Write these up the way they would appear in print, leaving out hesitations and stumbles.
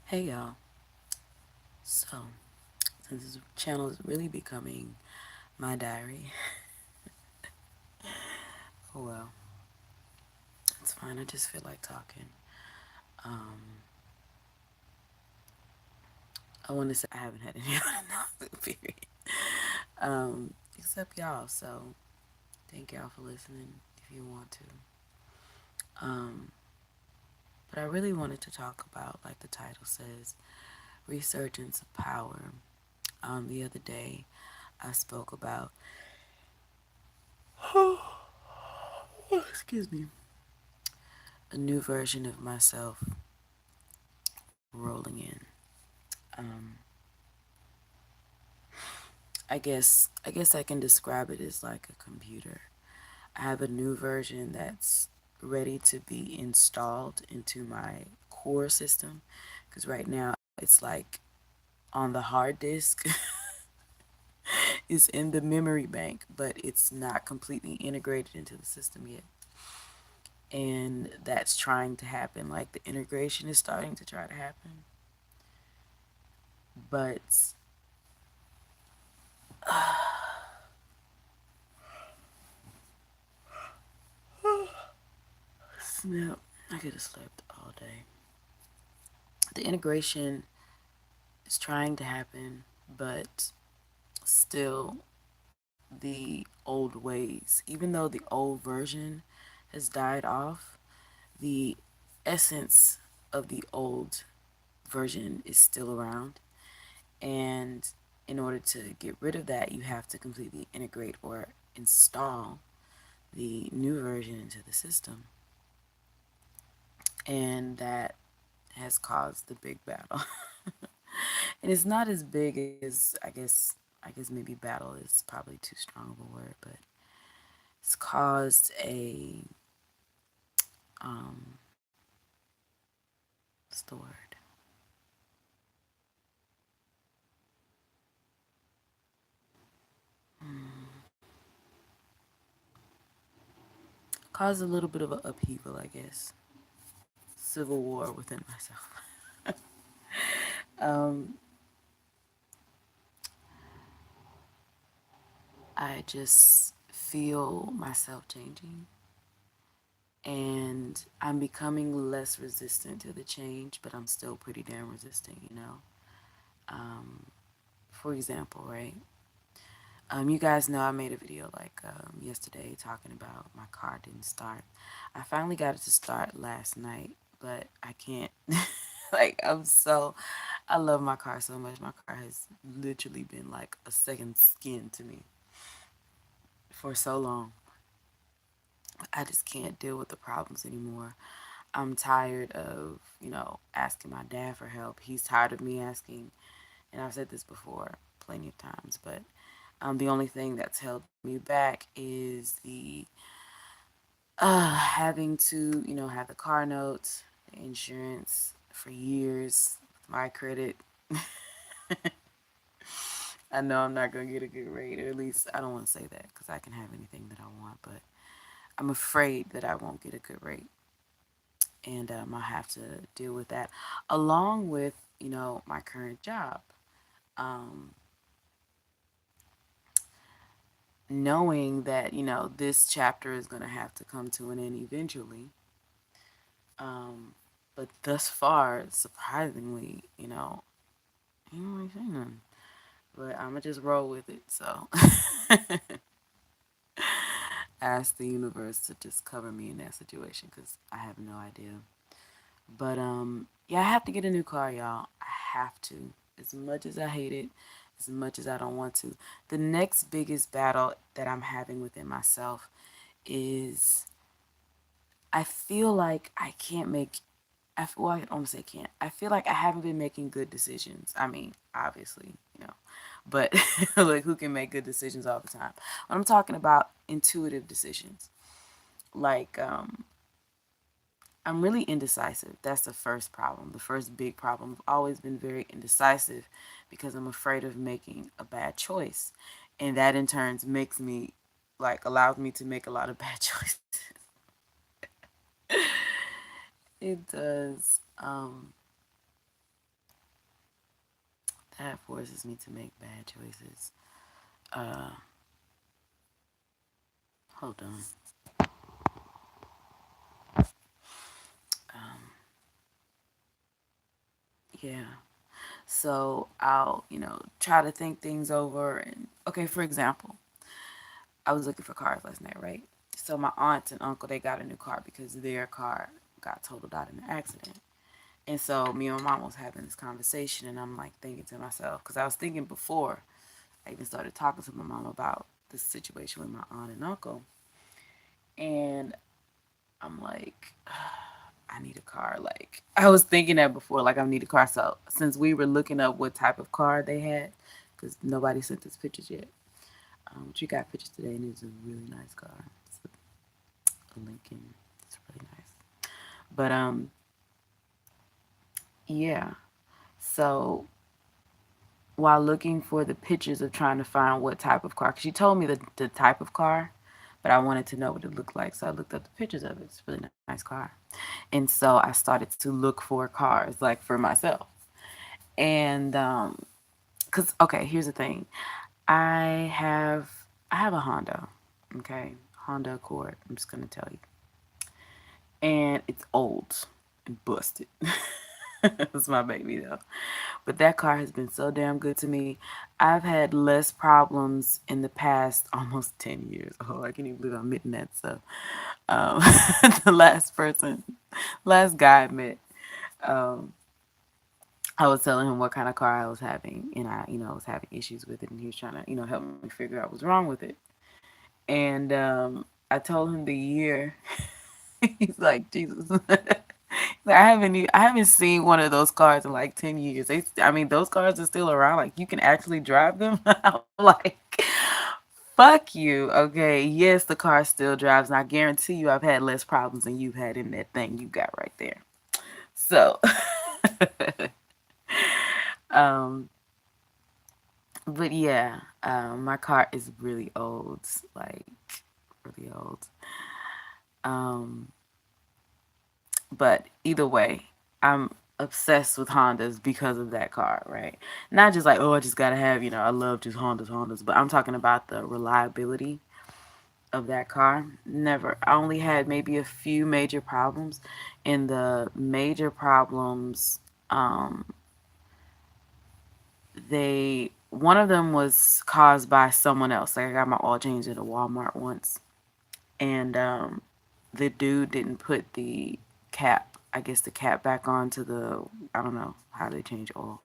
Hey y'all. So, since this channel is really becoming my diary, oh well, it's fine. I just feel like talking. Um, I want to say I haven't had any other period. Except y'all. So, thank y'all for listening if you want to. Um, but I really wanted to talk about, like the title says, resurgence of power. The other day, I spoke about, excuse me, a new version of myself rolling in. Um, I guess I can describe it as like a computer. I have a new version that's ready to be installed into my core system because right now it's like on the hard disk. It's in the memory bank, but it's not completely integrated into the system yet. And that's trying to happen. Like the integration is starting to try to happen. But snap, I could have slept all day. The integration is trying to happen, but still the old ways. Even though the old version has died off, the essence of the old version is still around. And in order to get rid of that, you have to completely integrate or install the new version into the system. And that has caused the big battle. And it's not as big as I guess maybe battle is probably too strong of a word, but it's caused a um what's the word? Caused a little bit of an upheaval, I guess. Civil war within myself. um I just feel myself changing, and I'm becoming less resistant to the change, but I'm still pretty damn resistant. Um, for example, right? You guys know I made a video like yesterday talking about my car didn't start. I finally got it to start last night, but I can't. Like, I love my car so much. My car has literally been like a second skin to me for so long. I just can't deal with the problems anymore. I'm tired of, asking my dad for help. He's tired of me asking, and I've said this before plenty of times, but the only thing that's held me back is the having to, have the car notes, the insurance for years, my credit. I know I'm not going to get a good rate, or at least I don't want to say that because I can have anything that I want, but I'm afraid that I won't get a good rate. And I'll have to deal with that along with, my current job. Um, Knowing that, this chapter is going to have to come to an end eventually. Um, but thus far, surprisingly, he don't really say nothing. But I'm going to just roll with it. So ask the universe to just cover me in that situation because I have no idea. But yeah, I have to get a new car, y'all. I have to. As much as I hate it, as much as I don't want to. The next biggest battle that I'm having within myself is I feel like I can't make well, I don't say can't. I feel like I haven't been making good decisions. I mean, obviously, but like who can make good decisions all the time? When I'm talking about intuitive decisions, like I'm really indecisive. That's the first problem. The first big problem. I've always been very indecisive because I'm afraid of making a bad choice. And that in turn makes me like allows me to make a lot of bad choices. It does. That forces me to make bad choices. Uh, Hold on. Um, yeah. So I'll, try to think things over. And okay, for example, I was looking for cars last night, right? So my aunt and uncle, they got a new car because their car got totaled out in an accident. And so me and my mom was having this conversation, and I'm like thinking to myself, because I was thinking before I even started talking to my mom about this situation with my aunt and uncle, and I'm like, I need a car. Like I was thinking that before, like I need a car. So since we were looking up what type of car they had, because nobody sent us pictures yet, but you got pictures today, and it's a really nice car. It's a Lincoln. It's really nice. But yeah. So while looking for the pictures of trying to find what type of car, because she told me the type of car, but I wanted to know what it looked like. So I looked up the pictures of it. It's a really nice car. And so I started to look for cars like for myself. And cuz okay, here's the thing. I have a Honda. Okay? Honda Accord. I'm just going to tell you. And it's old and busted. It's my baby though. But that car has been so damn good to me. I've had less problems in the past almost 10 years. Oh, I can't even believe I'm admitting that. So, um, the last guy I met, um, I was telling him what kind of car I was having, and I was having issues with it, and he was trying to, help me figure out what's wrong with it. And I told him the year. He's like, Jesus. I haven't seen one of those cars in like 10 years. I mean, those cars are still around. Like you can actually drive them. I'm like, fuck you. Okay, yes, the car still drives, and I guarantee you, I've had less problems than you've had in that thing you got right there. So, um, but yeah, my car is really old, like really old. Um, But either way, I'm obsessed with Hondas because of that car, right? Not just like, oh, I just gotta have, I love just Hondas, but I'm talking about the reliability of that car. Never. I only had maybe a few major problems, and the major problems, um, one of them was caused by someone else. Like I got my oil changed at a Walmart once, and the dude didn't put the cap, I guess the cap back on to the, I don't know how they change oil.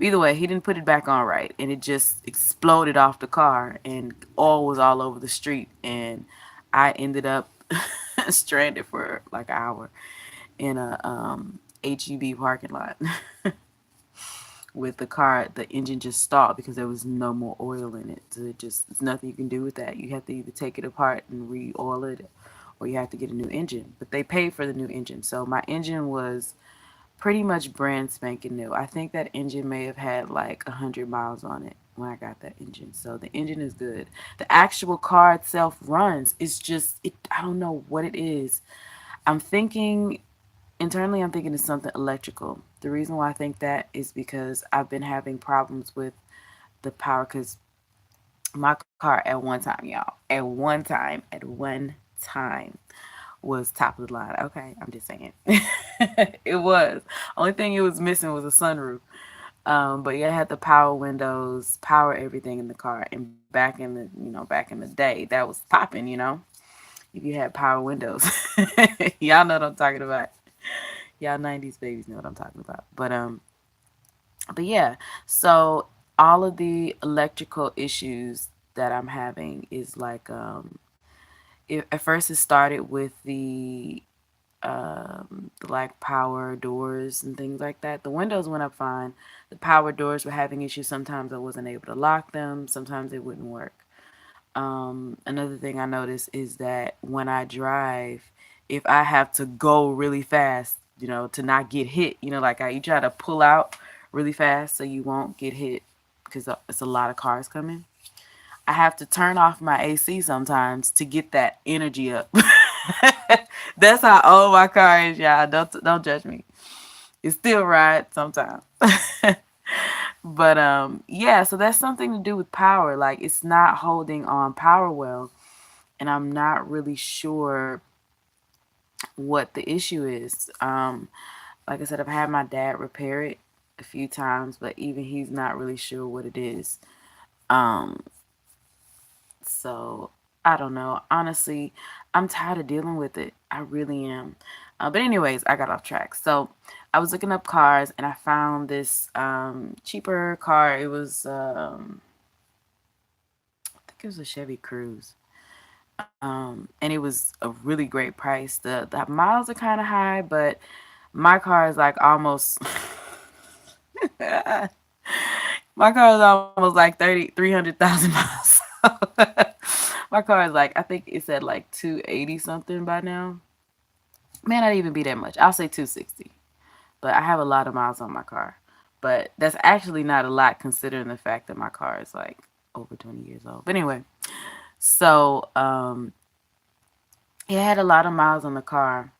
Either way, he didn't put it back on right, and it just exploded off the car, and oil was all over the street, and I ended up stranded for like an hour in a HEB parking lot with the car. The engine just stopped because there was no more oil in it. So it's nothing you can do with that. You have to either take it apart and re-oil it, or you have to get a new engine. But they paid for the new engine, so my engine was pretty much brand spanking new. I think that engine may have had like 100 miles on it when I got that engine. So the engine is good. The actual car itself runs. It's just it. I don't know what it is. I'm thinking internally. I'm thinking it's something electrical. The reason why I think that is because I've been having problems with the power because my car at one time, y'all, at one time was top of the line. Okay, I'm just saying. It was. Only thing it was missing was a sunroof. But yeah, it had the power windows, power everything in the car. And back in the day, that was popping. If you had power windows. Y'all know what I'm talking about. Y'all 90s babies know what I'm talking about. But yeah, so all of the electrical issues that I'm having is like at first it started with the like power doors and things like that. The windows went up fine. The power doors were having issues. Sometimes I wasn't able to lock them. Sometimes it wouldn't work. Another thing I noticed is that when I drive, if I have to go really fast, to not get hit, like you try to pull out really fast so you won't get hit because it's a lot of cars coming. I have to turn off my AC sometimes to get that energy up. That's how old my car is, y'all. Don't judge me. It still rides sometimes. But yeah, so that's something to do with power. Like it's not holding on power well, and I'm not really sure what the issue is. Like I said, I've had my dad repair it a few times, but even he's not really sure what it is. Um, so I don't know. Honestly, I'm tired of dealing with it. I really am. But anyways, I got off track. So I was looking up cars and I found this cheaper car. It was I think it was a Chevy Cruise. And it was a really great price. The miles are kind of high, but my car is like almost my car is almost like 300,000 miles. My car is like, I think it's at like 280 something by now. May not even be that much. I'll say 260. But I have a lot of miles on my car. But that's actually not a lot considering the fact that my car is like over 20 years old. But anyway, so it had a lot of miles on the car,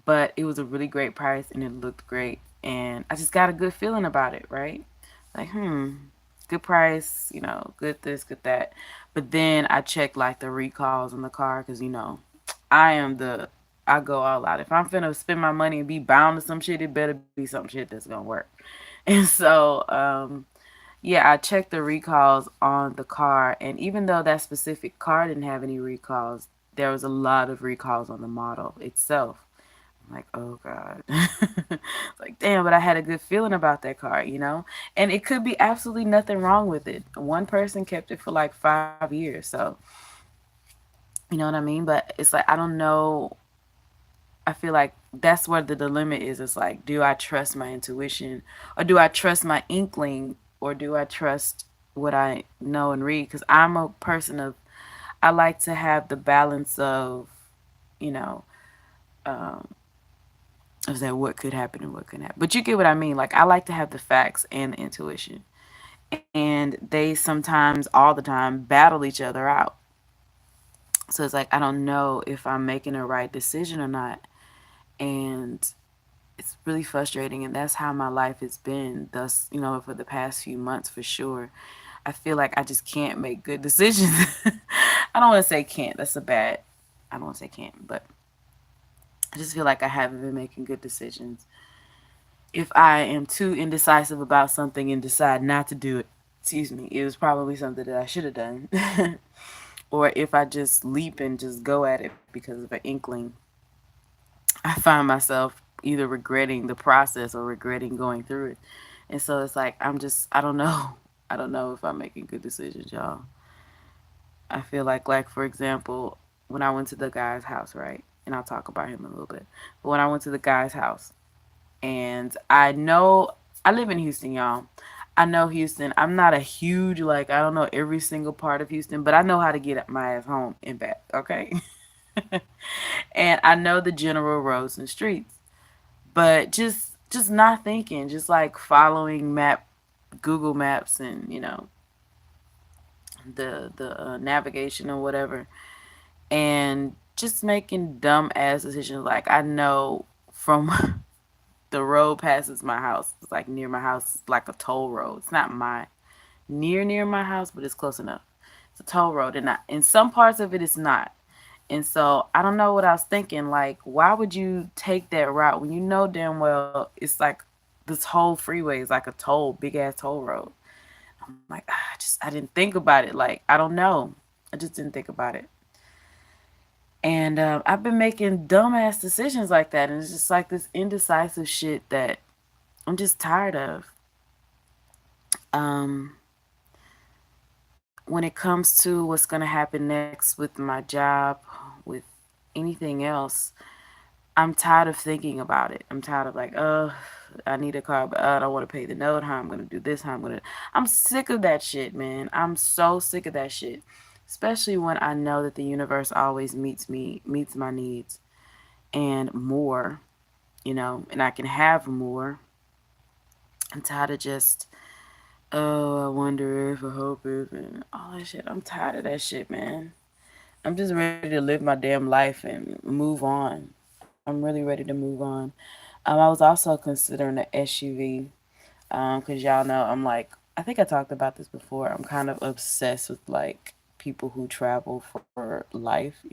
but it was a really great price and it looked great. And I just got a good feeling about it, right? Like, good price, good this, good that. But then I checked like the recalls on the car because, I am I go all out. If I'm finna spend my money and be bound to some shit, it better be some shit that's gonna work. And so, yeah, I checked the recalls on the car, and even though that specific car didn't have any recalls, there was a lot of recalls on the model itself. I'm like, oh God. It's like, damn, but I had a good feeling about that car. And it could be absolutely nothing wrong with it. One person kept it for like 5 years. So, you know what I mean? But it's like, I don't know. I feel like that's where the dilemma is. It's like, do I trust my intuition or do I trust my inkling or do I trust what I know and read? Because I'm a person of, I like to have the balance of, you know, um, of that what could happen and what could happen. But you get what I mean. Like, I like to have the facts and the intuition. And they sometimes, all the time, battle each other out. So it's like, I don't know if I'm making a right decision or not. And it's really frustrating, and that's how my life has been thus, for the past few months for sure. I feel like I just can't make good decisions. I don't want to say can't, that's a bad, I don't want to say can't, but I just feel like I haven't been making good decisions. If I am too indecisive about something and decide not to do it, excuse me, it was probably something that I should have done. Or if I just leap and just go at it because of an inkling, I find myself either regretting the process or regretting going through it. And so it's like, I don't know. I don't know if I'm making good decisions, y'all. I feel like for example, when I went to the guy's house, right? And I'll talk about him a little bit. But when I went to the guy's house, and I know I live in Houston, y'all. I know Houston. I'm not a huge, like, I don't know every single part of Houston, but I know how to get my ass home and back, okay? And I know the general roads and streets. But just not thinking, just like following Google Maps and the navigation or whatever, and just making dumb ass decisions. Like I know from the road passes my house. It's like near my house. It's like a toll road. It's not near my house, but it's close enough. It's a toll road, and in some parts of it, it's not. And so I don't know what I was thinking. Like, why would you take that route when you know damn well it's like this whole freeway is like a toll, big ass toll road? I'm like, I didn't think about it. Like, I don't know. I just didn't think about it. And I've been making dumbass decisions like that, and it's just like this indecisive shit that I'm just tired of. Um, when it comes to what's gonna happen next with my job, with anything else, I'm tired of thinking about it. I'm tired of like, oh, I need a car, but I don't want to pay the note. How I'm gonna do this? How I'm gonna? I'm sick of that shit, man. I'm so sick of that shit. Especially when I know that the universe always meets my needs and more, and I can have more. I'm tired of just, oh, I wonder if, I hope if, and all that shit. I'm tired of that shit, man. I'm just ready to live my damn life and move on. I'm really ready to move on. I was also considering an SUV because y'all know I'm like I think I talked about this before. I'm kind of obsessed with like people who travel for life,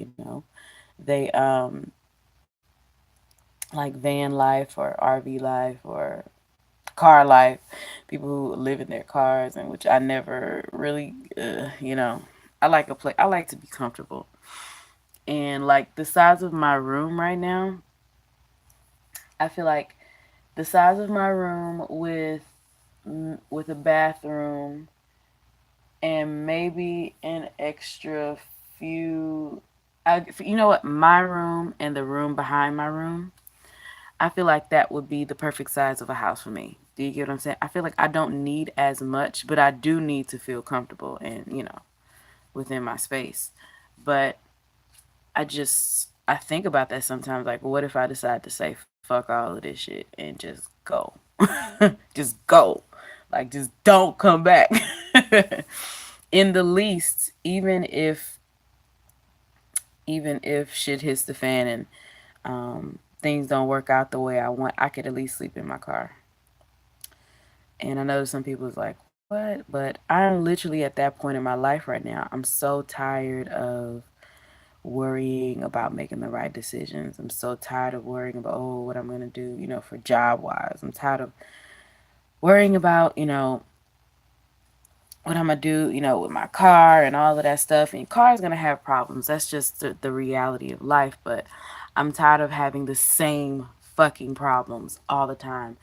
They like van life or RV life or car life. People who live in their cars, and which I never really, I like a place. I like to be comfortable, and like the size of my room right now, I feel like the size of my room with a bathroom and maybe an extra few. You know what? My room and the room behind my room, I feel like that would be the perfect size of a house for me. Do you get what I'm saying? I feel like I don't need as much, but I do need to feel comfortable and, within my space. But I think about that sometimes. Like, what if I decide to say fuck all of this shit and just go? Just go. Like, just don't come back. In the least, even if shit hits the fan and things don't work out the way I want, I could at least sleep in my car. And I know some people's like, what? But I'm literally at that point in my life right now. I'm so tired of worrying about making the right decisions. I'm so tired of worrying about, oh, what I'm going to do, for job wise. I'm tired of worrying about, what I'm gonna do, with my car and all of that stuff. And car's gonna have problems. That's just the reality of life. But I'm tired of having the same fucking problems all the time.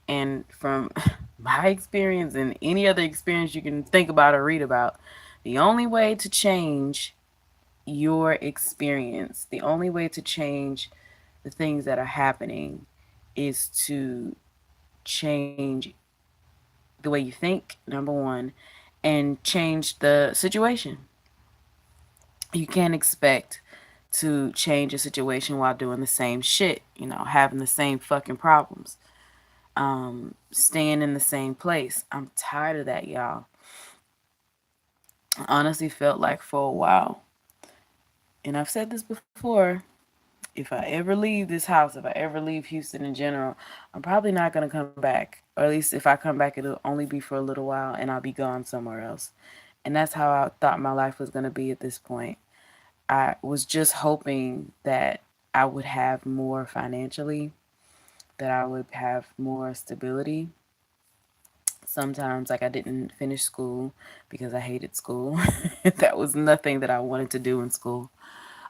And from my experience and any other experience you can think about or read about, the only way to change your experience, the only way to change the things that are happening is to change the way you think, number one, and change the situation. You can't expect to change a situation while doing the same shit, having the same fucking problems, staying in the same place. I'm tired of that, y'all. I honestly felt like for a while, and I've said this before, if I ever leave this house, if I ever leave Houston in general, I'm probably not going to come back. Or at least if I come back, it'll only be for a little while and I'll be gone somewhere else. And that's how I thought my life was going to be at this point. I was just hoping that I would have more financially, that I would have more stability. Sometimes, like, I didn't finish school because I hated school. That was nothing that I wanted to do in school.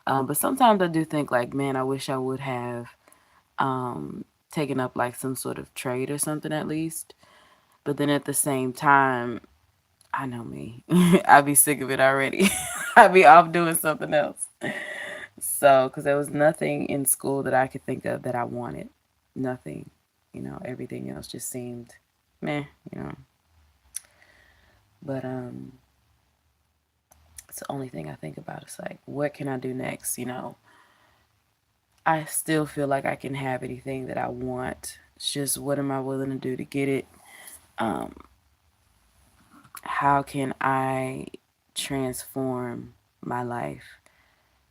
But sometimes I do think, like, man, I wish I would have taken up like some sort of trade or something at least. But then at the same time, I know me. I'd be sick of it already. I'd be off doing something else. So, because there was nothing in school that I could think of that I wanted. Nothing. Everything else just seemed meh. But it's the only thing I think about. It's like, what can I do next? I still feel like I can have anything that I want. It's just what am I willing to do to get it? Um, how can I transform my life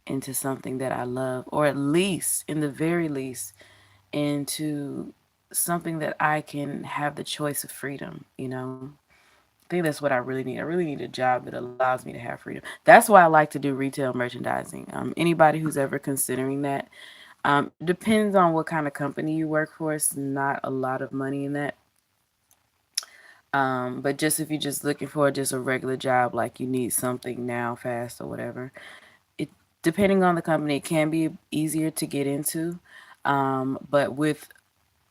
into something that I love, or at least, in the very least, into something that I can have the choice of freedom? I think that's what I really need. I really need a job that allows me to have freedom. That's why I like to do retail merchandising. Anybody who's ever considering that, it depends on what kind of company you work for. It's not a lot of money in that. But just if you're just looking for just a regular job, like you need something now, fast or whatever, it depending on the company, it can be easier to get into. But with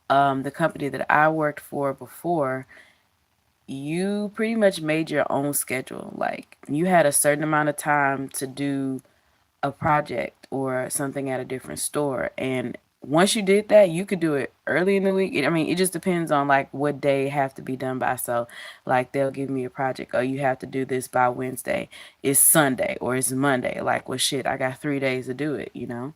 the company that I worked for before, you pretty much made your own schedule. Like you had a certain amount of time to do a project or something at a different store. And once you did that, you could do it early in the week. I mean, it just depends on like what day it have to be done by. So, like they'll give me a project. Oh, you have to do this by Wednesday. It's Sunday or it's Monday. Like, well, shit, I got 3 days to do it. You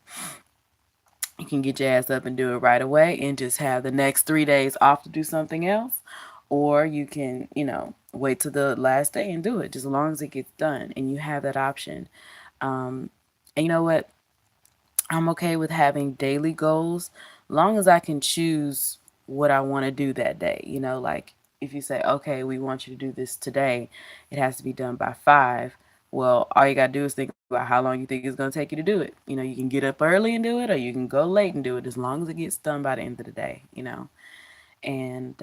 can get your ass up and do it right away and just have the next 3 days off to do something else. Or you can, wait till the last day and do it, just as long as it gets done. And you have that option. Um, and you know what? I'm okay with having daily goals long as I can choose what I want to do that day. Like if you say, okay, we want you to do this today, it has to be done by 5. Well, all you gotta do is think about how long you think it's gonna take you to do it. You know, you can get up early and do it, or you can go late and do it, as long as it gets done by the end of the day. And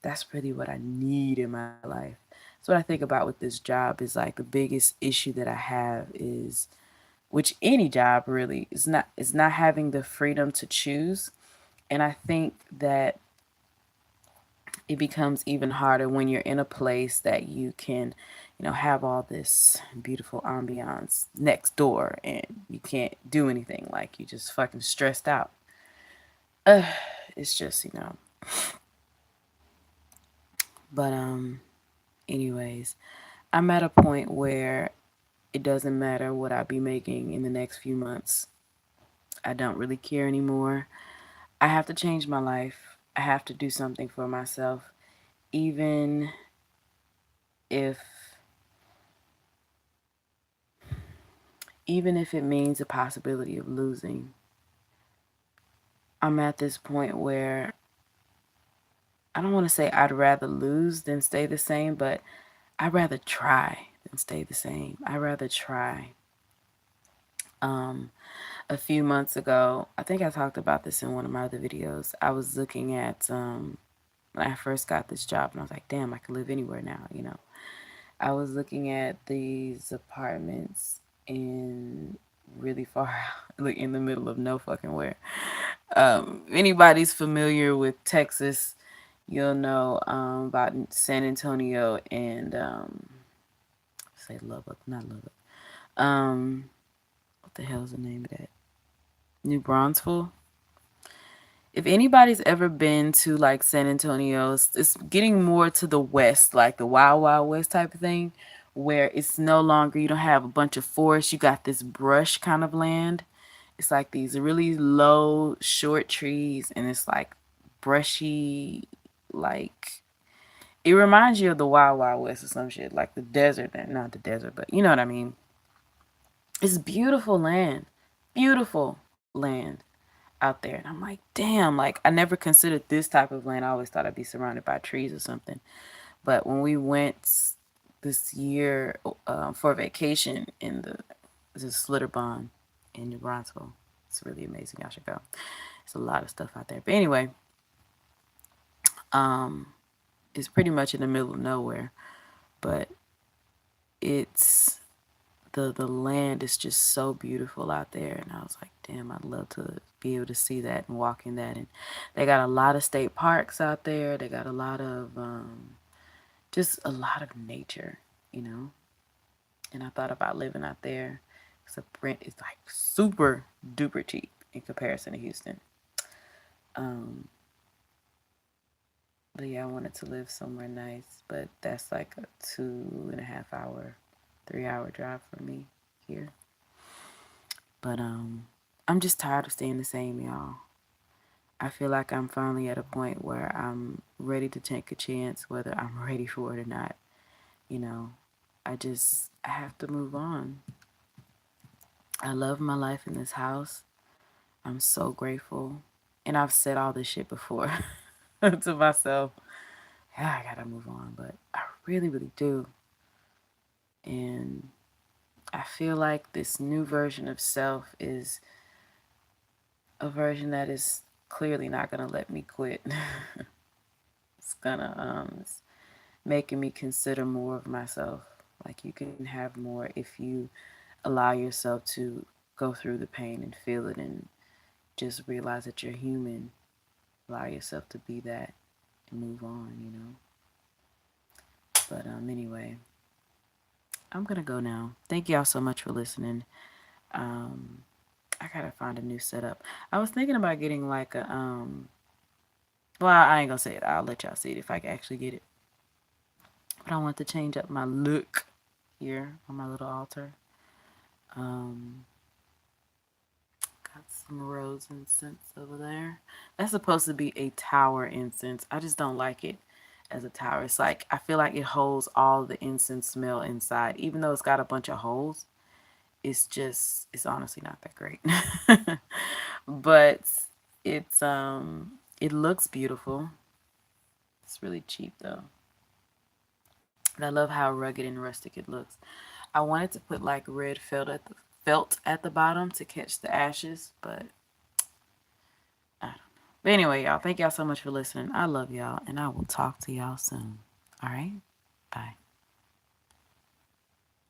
that's really what I need in my life. So what I think about with this job is like the biggest issue that I have is, which any job really is not having the freedom to choose. And I think that it becomes even harder when you're in a place that you can, have all this beautiful ambiance next door and you can't do anything. Like you just fucking stressed out. uh, it's just, but anyways, I'm at a point where it doesn't matter what I be making in the next few months. I don't really care anymore. I have to change my life. I have to do something for myself, even if it means the possibility of losing. I'm at this point where I don't want to say I'd rather lose than stay the same, but I'd rather try than stay the same. I'd rather try. Um, a few months ago, I think I talked about this in one of my other videos. I was looking at when I first got this job, and I was like, damn, I can live anywhere now. I was looking at these apartments in really far out, like in the middle of no fucking where. Anybody's familiar with Texas, you'll know about San Antonio and say Lubbock, not Lubbock. What the hell's the name of that? New Braunfels. If anybody's ever been to like San Antonio, it's getting more to the west, like the Wild Wild West type of thing, where it's no longer, you don't have a bunch of forest, you got this brush kind of land. It's like these really low, short trees, and it's like brushy, like it reminds you of the Wild Wild West or some shit, like the desert, not the desert, but you know what I mean. It's beautiful land, beautiful land out there. And I'm like, damn, like I never considered this type of land. I always thought I'd be surrounded by trees or something. But when we went this year for vacation in the Slitterbond in New Braunfels, it's really amazing. Y'all should go. There's a lot of stuff out there. But anyway, um, it's pretty much in the middle of nowhere. But it's the land is just so beautiful out there, and I was like, damn, I'd love to be able to see that and walk in that. And they got a lot of state parks out there. They got a lot of just a lot of nature, you know. And I thought about living out there. Because the rent is like super duper cheap in comparison to Houston. Um, but yeah, I wanted to live somewhere nice, but that's like a 2.5 hour, 3 hour drive for me here. But I'm just tired of staying the same, y'all. I feel like I'm finally at a point where I'm ready to take a chance, whether I'm ready for it or not. You know, I have to move on. I love my life in this house. I'm so grateful. And I've said all this shit before to myself. Yeah, I gotta move on, but I really, really do. And I feel like this new version of self is a version that is clearly not gonna let me quit. It's gonna it's making me consider more of myself. Like you can have more if you allow yourself to go through the pain and feel it and just realize that you're human. Allow yourself to be that and move on. But anyway, I'm gonna go now. Thank y'all so much for listening. Um, I gotta find a new setup. I was thinking about getting like a well, I ain't gonna say it. I'll let y'all see it if I can actually get it. But I want to change up my look here on my little altar. Um, got some rose incense over there. That's supposed to be a tower incense. I just don't like it as a tower. It's like I feel like it holds all the incense smell inside, even though it's got a bunch of holes. It's honestly not that great. But it's it looks beautiful. It's It's really cheap though. And I love how rugged and rustic it looks. I wanted to put like red felt at the bottom to catch the ashes, but I don't know. But anyway, y'all, thank y'all so much for listening. I love y'all, and I will talk to y'all soon. All right? Bye.